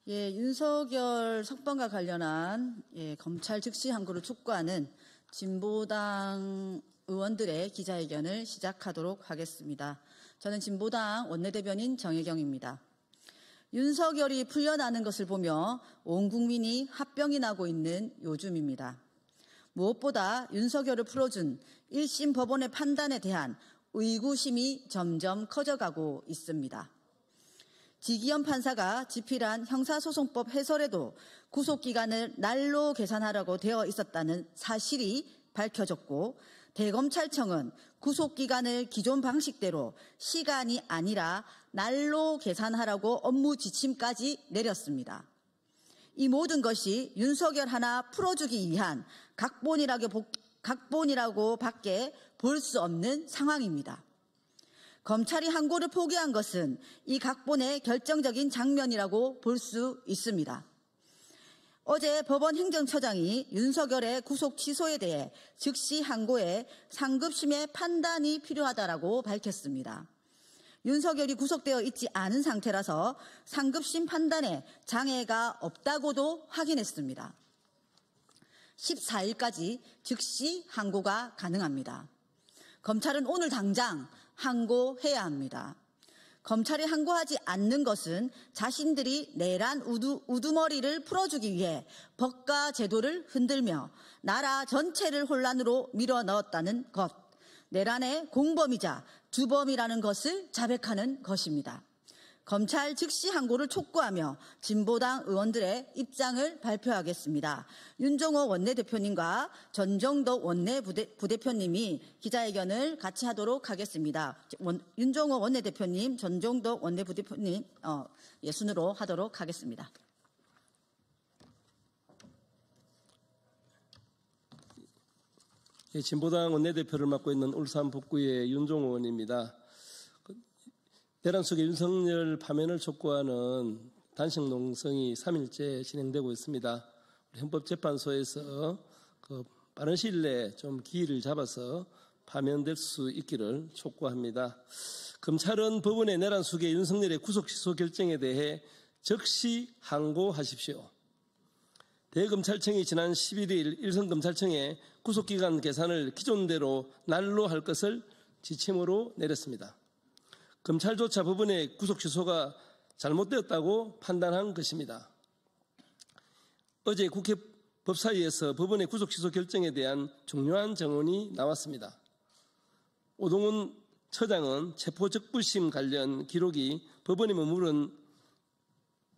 윤석열 석방과 관련한 검찰 즉시 항고를 촉구하는 진보당 의원들의 기자회견을 시작하도록 하겠습니다. 저는 진보당 원내대변인 정혜경입니다. 윤석열이 풀려나는 것을 보며 온 국민이 합병이 나고 있는 요즘입니다. 무엇보다 윤석열을 풀어준 1심 법원의 판단에 대한 의구심이 점점 커져가고 있습니다. 지기현 판사가 집필한 형사소송법 해설에도 구속기간을 날로 계산하라고 되어 있었다는 사실이 밝혀졌고, 대검찰청은 구속기간을 기존 방식대로 시간이 아니라 날로 계산하라고 업무 지침까지 내렸습니다. 이 모든 것이 윤석열 하나 풀어주기 위한 각본이라고 밖에 볼 수 없는 상황입니다. 검찰이 항고를 포기한 것은 이 각본의 결정적인 장면이라고 볼 수 있습니다. 어제 법원 행정처장이 윤석열의 구속 취소에 대해 즉시 항고에 상급심의 판단이 필요하다고 밝혔습니다. 윤석열이 구속되어 있지 않은 상태라서 상급심 판단에 장애가 없다고도 확인했습니다. 14일까지 즉시 항고가 가능합니다. 검찰은 오늘 당장 항고해야 합니다. 검찰이 항고하지 않는 것은 자신들이 내란 우두머리를 풀어주기 위해 법과 제도를 흔들며 나라 전체를 혼란으로 밀어넣었다는 것, 내란의 공범이자 주범이라는 것을 자백하는 것입니다. 검찰 즉시 항고를 촉구하며 진보당 의원들의 입장을 발표하겠습니다. 윤종호 원내대표님과 전정덕 원내부대표님이 기자회견을 같이 하도록 하겠습니다. 윤종호 원내대표님, 전정덕 원내부대표님 순으로 하도록 하겠습니다. 진보당 원내대표를 맡고 있는 울산 북구의 윤종호 의원입니다. 내란 속의 윤석열 파면을 촉구하는 단식 농성이 3일째 진행되고 있습니다. 우리 헌법재판소에서 빠른 시일 내에 좀 기일을 잡아서 파면될 수 있기를 촉구합니다. 검찰은 법원의 내란 속의 윤석열의 구속 취소 결정에 대해 즉시 항고하십시오. 대검찰청이 지난 11일 일선검찰청에 구속기간 계산을 기존대로 날로 할 것을 지침으로 내렸습니다. 검찰조차 법원의 구속 취소가 잘못되었다고 판단한 것입니다. 어제 국회 법사위에서 법원의 구속 취소 결정에 대한 중요한 정언이 나왔습니다. 오동훈 처장은 체포적부심 관련 기록이 법원에 머무른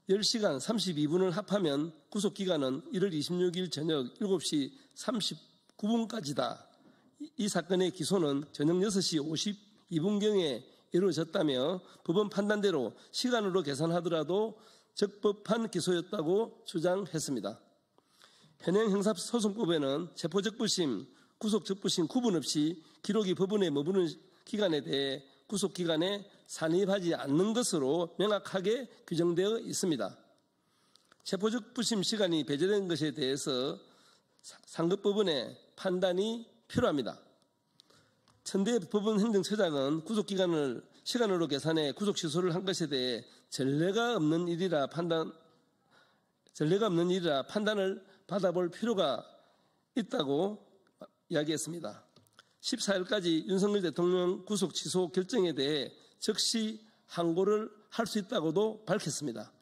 10시간 32분을 합하면 구속기간은 1월 26일 저녁 7시 39분까지다. 이 사건의 기소는 저녁 6시 52분경에 이루어졌다며 법원 판단대로 시간으로 계산하더라도 적법한 기소였다고 주장했습니다. 현행 형사소송법에는 체포적부심, 구속적부심 구분 없이 기록이 법원에 머무는 기간에 대해 구속기간에 산입하지 않는 것으로 명확하게 규정되어 있습니다. 체포적부심 시간이 배제된 것에 대해서 상급법원의 판단이 필요합니다. 천대 법원 행정처장은 구속기간을 시간으로 계산해 구속 취소를 한 것에 대해 전례가 없는 일이라 판단을 받아볼 필요가 있다고 이야기했습니다. 14일까지 윤석열 대통령 구속 취소 결정에 대해 즉시 항고를 할 수 있다고도 밝혔습니다.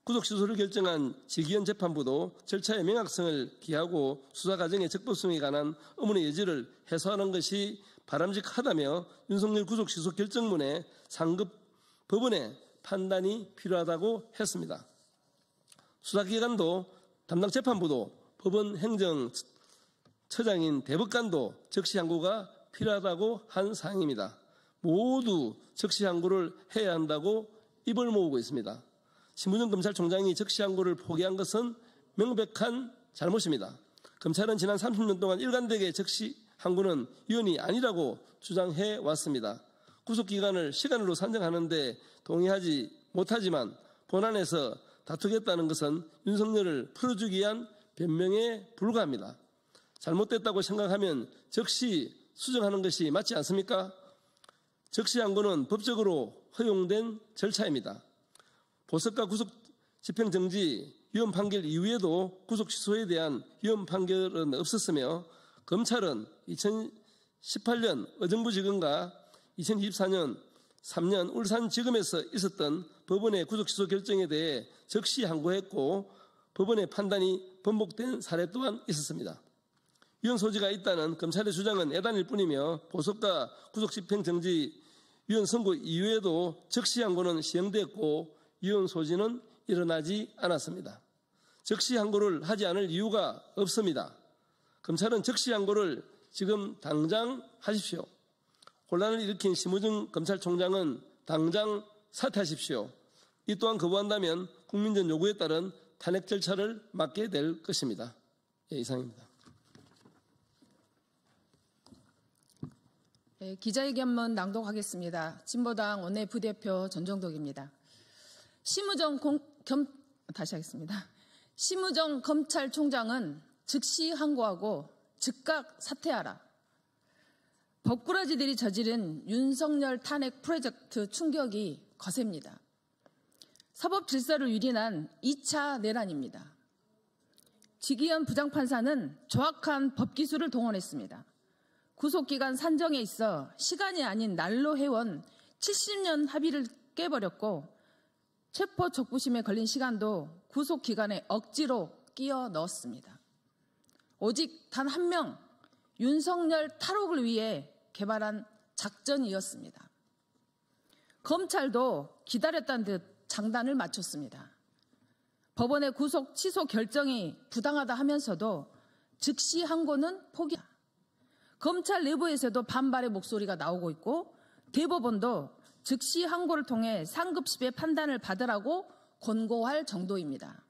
구속 취소를 결정한 지기현 재판부도 절차의 명확성을 기하고 수사 과정의 적법성에 관한 의문의 여지를 해소하는 것이 바람직하다며 윤석열 구속 취소 결정문에 상급 법원의 판단이 필요하다고 했습니다. 수사기관도 담당 재판부도 법원 행정처장인 대법관도 즉시 항고가 필요하다고 한 사항입니다. 모두 즉시 항고를 해야 한다고 입을 모으고 있습니다. 신부전 검찰총장이 즉시 항고를 포기한 것은 명백한 잘못입니다. 검찰은 지난 30년 동안 일관되게 즉시 항고는 위헌이 아니라고 주장해 왔습니다. 구속기간을 시간으로 산정하는데 동의하지 못하지만 본안에서 다투겠다는 것은 윤석열을 풀어주기 위한 변명에 불과합니다. 잘못됐다고 생각하면 즉시 수정하는 것이 맞지 않습니까? 즉시 항고는 법적으로 허용된 절차입니다. 보석과 구속 집행정지, 위헌 판결 이후에도 구속 취소에 대한 위헌 판결은 없었으며 검찰은 2018년 의정부지검과 2024년 3년 울산지검에서 있었던 법원의 구속 취소 결정에 대해 즉시 항고했고 법원의 판단이 번복된 사례 또한 있었습니다. 위헌 소지가 있다는 검찰의 주장은 애단일 뿐이며 보석과 구속 집행정지 위헌 선고 이후에도 즉시 항고는 시행됐고 위헌 소지는 일어나지 않았습니다. 즉시 항고를 하지 않을 이유가 없습니다. 검찰은 즉시 항고를 지금 당장 하십시오. 혼란을 일으킨 심우정 검찰총장은 당장 사퇴하십시오. 이 또한 거부한다면 국민적 요구에 따른 탄핵 절차를 맡게 될 것입니다. 이상입니다. 네, 기자회견문 낭독하겠습니다. 진보당 원내부대표 전정덕입니다. 다시 하겠습니다. 심우정 검찰총장은 즉시 항고하고 즉각 사퇴하라. 법꾸라지들이 저지른 윤석열 탄핵 프로젝트 충격이 거셉니다. 사법 질서를 유린한 2차 내란입니다. 지기현 부장판사는 정확한 법기술을 동원했습니다. 구속기간 산정에 있어 시간이 아닌 날로 해온 70년 합의를 깨버렸고 체포적부심에 걸린 시간도 구속기간에 억지로 끼워 넣었습니다. 오직 단 한 명, 윤석열 탈옥을 위해 개발한 작전이었습니다. 검찰도 기다렸다는 듯 장단을 맞췄습니다. 법원의 구속 취소 결정이 부당하다 하면서도 즉시 항고는 포기합니다. 검찰 내부에서도 반발의 목소리가 나오고 있고 대법원도 즉시 항고를 통해 상급심의 판단을 받으라고 권고할 정도입니다.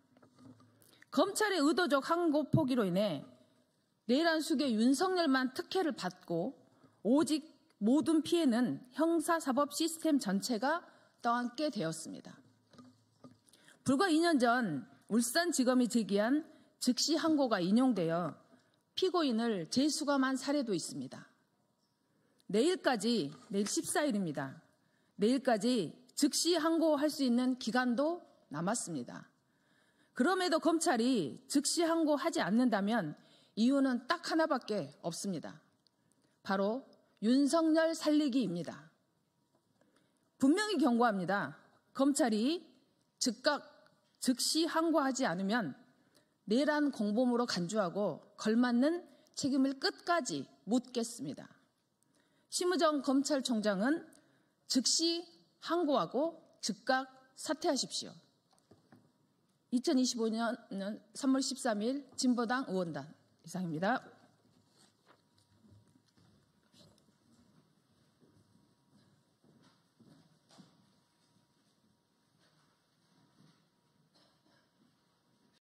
검찰의 의도적 항고 포기로 인해 내란 수괴 윤석열만 특혜를 받고 오직 모든 피해는 형사사법 시스템 전체가 떠안게 되었습니다. 불과 2년 전 울산지검이 제기한 즉시 항고가 인용되어 피고인을 재수감한 사례도 있습니다. 내일 14일입니다. 내일까지 즉시 항고할 수 있는 기간도 남았습니다. 그럼에도 검찰이 즉시 항고하지 않는다면 이유는 딱 하나밖에 없습니다. 바로 윤석열 살리기입니다. 분명히 경고합니다. 검찰이 즉시 항고하지 않으면 내란 공범으로 간주하고 걸맞는 책임을 끝까지 묻겠습니다. 심우정 검찰총장은 즉시 항고하고 즉각 사퇴하십시오. 2025년 3월 13일 진보당 의원단 이상입니다.